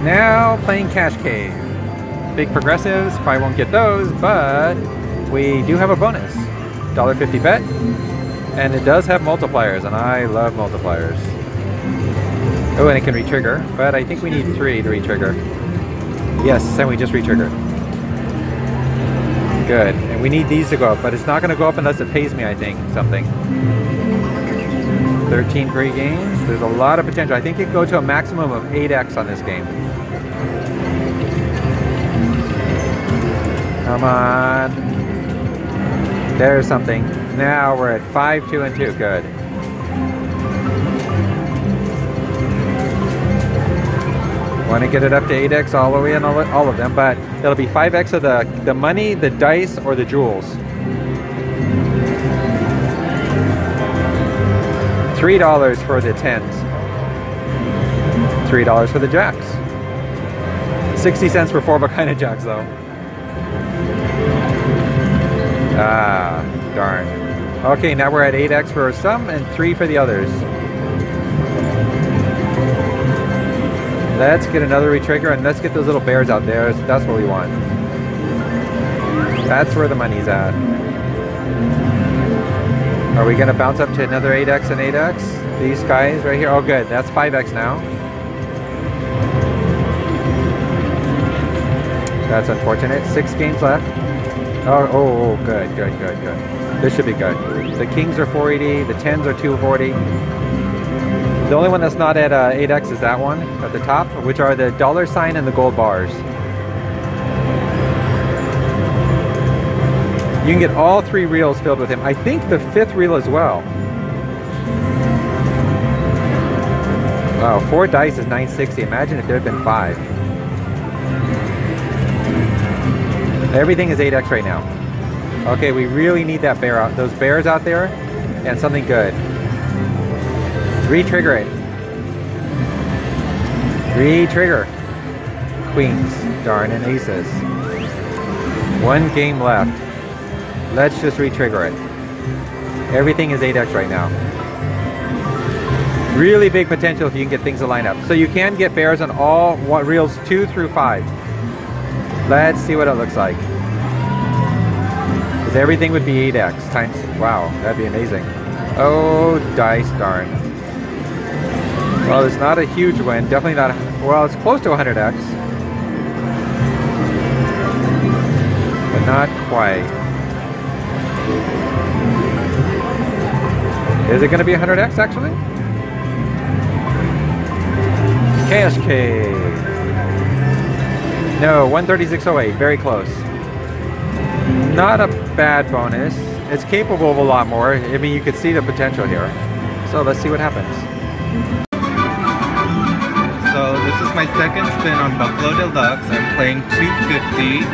Now playing Cash Cave. Big progressives, probably won't get those, but we do have a bonus. $1.50 bet. And it does have multipliers, and I love multipliers. Oh, and it can re-trigger, but I think we need 3 to re-trigger. Yes, and we just re-triggered. Good. And we need these to go up, but it's not going to go up unless it pays me, I think, something. 13 free games. There's a lot of potential. I think it can go to a maximum of 8x on this game. Come on. There's something. Now we're at 5, 2, and 2. Good. Want to get it up to 8x all the way in all of them, but it'll be 5x of the money, the dice, or the jewels. $3 for the 10s. $3 for the jacks. 60 cents for 4 kind of jacks though. Ah, darn. Okay, now we're at 8x for some and 3 for the others. Let's get another retrigger and let's get those little bears out there. That's what we want. That's where the money's at. Are we gonna bounce up to another 8x and 8x? These guys right here, oh good, that's 5x now. That's unfortunate, 6 games left. Oh, good. This should be good. The kings are 480, the 10s are 240. The only one that's not at 8x is that one at the top, which are the $sign and the gold bars. You can get all 3 reels filled with him. I think the 5th reel as well. Wow, 4 dice is 960. Imagine if there had been 5. Everything is 8x right now. Okay, we really need that bear out. Those bears out there and something good. Re-trigger it. Re-trigger. Queens, darn, and aces. 1 game left. Let's just re-trigger it. Everything is 8x right now. Really big potential if you can get things to line up. So you can get bears on all reels 2 through 5. Let's see what it looks like. Because everything would be 8x times. Wow, that'd be amazing. Oh, dice, darn. Well, it's not a huge win. Definitely not. Well, it's close to 100x. But not quite. Is it going to be 100x actually? Cash Cave. No, 136.08. Very close. Not a bad bonus. It's capable of a lot more. I mean, you could see the potential here. So let's see what happens. So this is my second spin on Buffalo Deluxe. I'm playing 250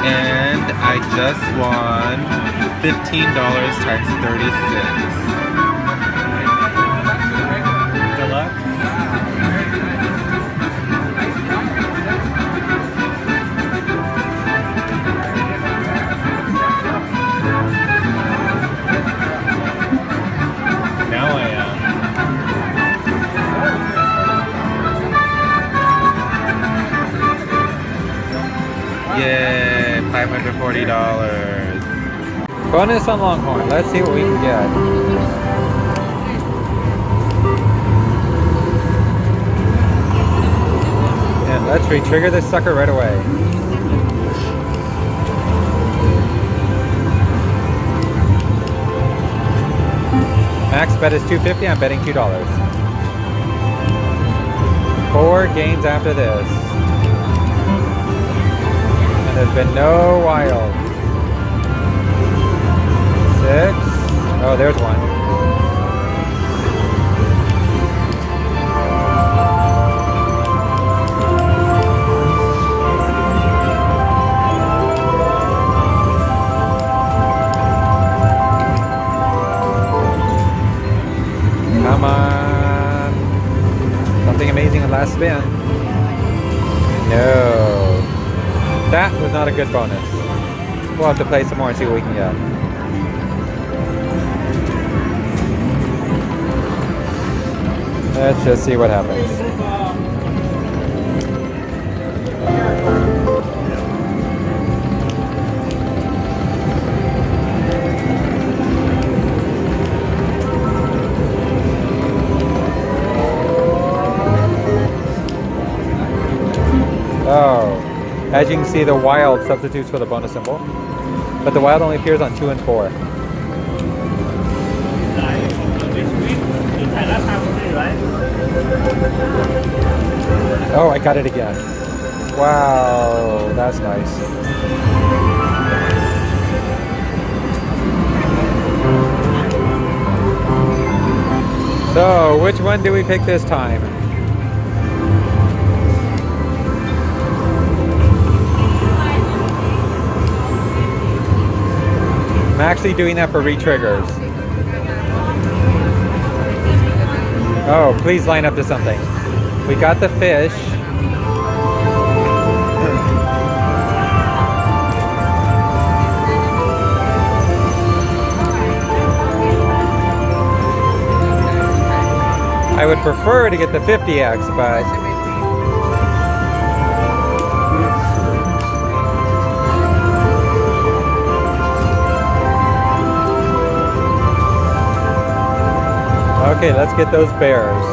and I just won $15 times 36. Deluxe? Now I am. Yay, $540. Bonus on Longhorn. Let's see what we can get. And let's re-trigger this sucker right away. Max bet is $250. I'm betting $2. 4 games after this. There's been no wild. 6. Oh, there's one. Come on. Something amazing in last spin. No. That was not a good bonus. We'll have to play some more and see what we can get. Let's just see what happens. Oh, as you can see, the wild substitutes for the bonus symbol, but the wild only appears on 2 and 4. Oh, I got it again. Wow, that's nice. So, which one do we pick this time? I'm actually doing that for re-triggers. Oh, please line up to something. We got the fish. I would prefer to get the 50X, but okay, let's get those bears.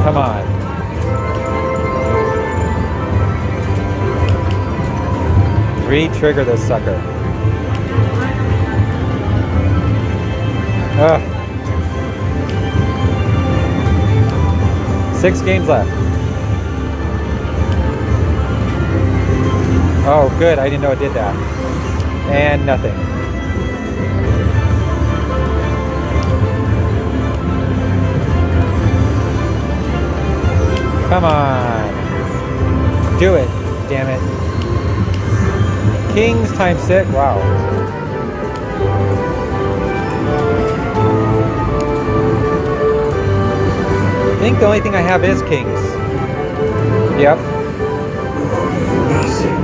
Come on. Re-trigger this sucker. Ugh. 6 games left. Oh, good. I didn't know it did that. And nothing. Come on. Do it. Damn it. Kings times 6. Wow. I think the only thing I have is kings. Yep.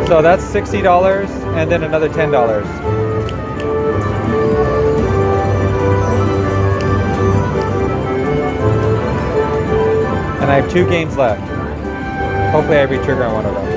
So that's $60 and then another $10. And I have 2 games left. Hopefully I re-trigger on one of them.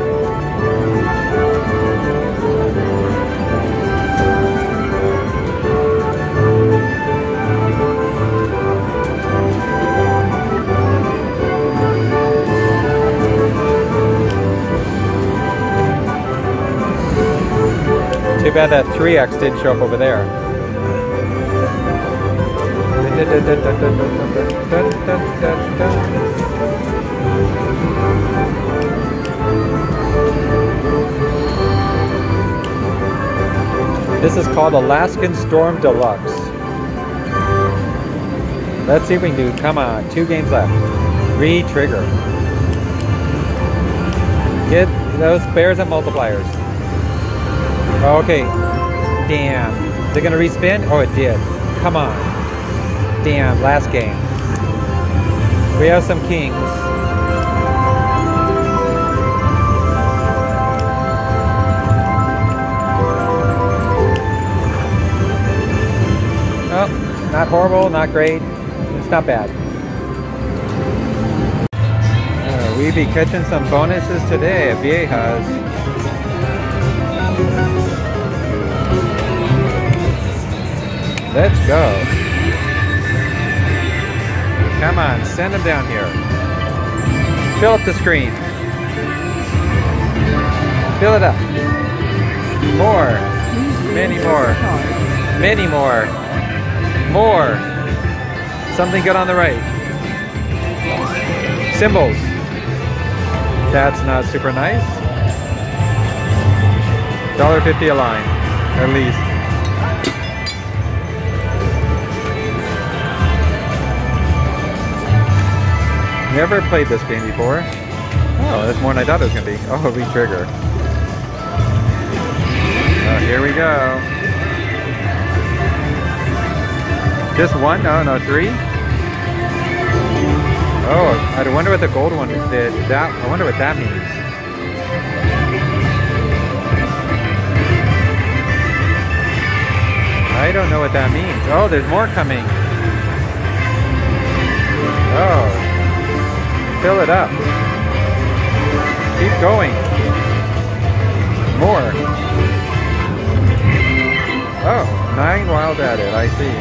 Too bad that 3X didn't show up over there. This is called Alaskan Storm Deluxe. Let's see if we can do. Come on, 2 games left. Re-trigger. Get those bears and multipliers. Okay. Damn. Is it gonna respin? Oh, it did. Come on. Damn, last game. We have some kings. Oh, not horrible, not great. It's not bad. We be catching some bonuses today at Viejas. Let's go. Come on, send them down here. Fill up the screen. Fill it up. More. Many more. Many more. More. Something good on the right. Symbols. That's not super nice. $1.50 a line, at least. Never played this game before. Oh, that's more than I thought it was going to be. Oh, re-trigger. Oh, here we go. Just one? No, no, 3? Oh, I wonder what the gold one did. That, I wonder what that means. I don't know what that means. Oh, there's more coming. Oh. Fill it up. Keep going. More. Oh, 9 wild added, I see.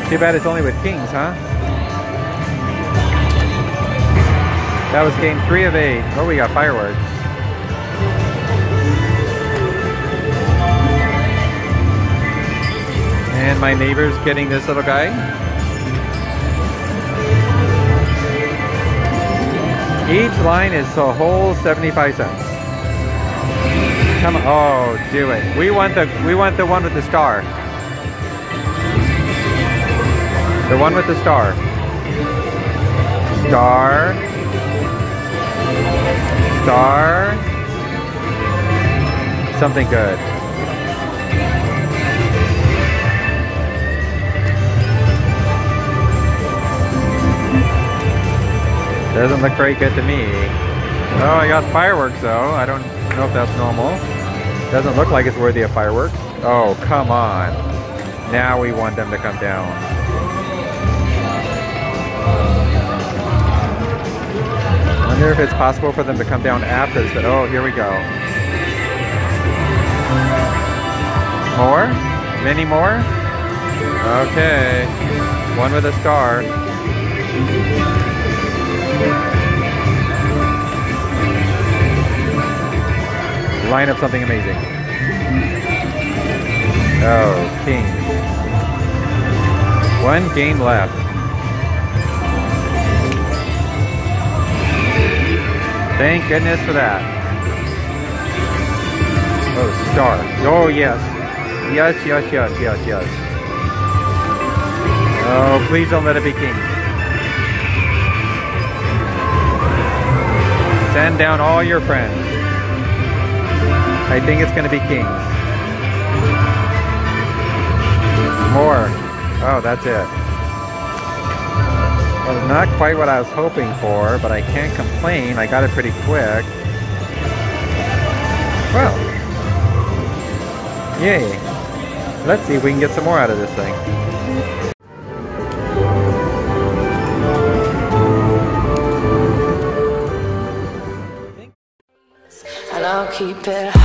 Too bad it's only with kings, huh? That was game 3 of 8. Oh, we got fireworks. And my neighbor's getting this little guy. Each line is a whole 75 cents. Come on. Oh, do it. We want the one with the star. The one with the star. Star. Star. Something good. Doesn't look very good to me. Oh, I got fireworks though. I don't know if that's normal. Doesn't look like it's worthy of fireworks. Oh, come on. Now we want them to come down. I wonder if it's possible for them to come down after this, but oh, here we go. More? Many more? Okay. One with a star. Line up something amazing. Oh, king. One game left. Thank goodness for that. Oh, star. Oh, yes. Yes, yes, yes, yes, yes. Oh, please don't let it be king. Send down all your friends. I think it's going to be kings. More. Oh, that's it. Well, not quite what I was hoping for, but I can't complain. I got it pretty quick. Well. Yay. Let's see if we can get some more out of this thing. And I'll keep it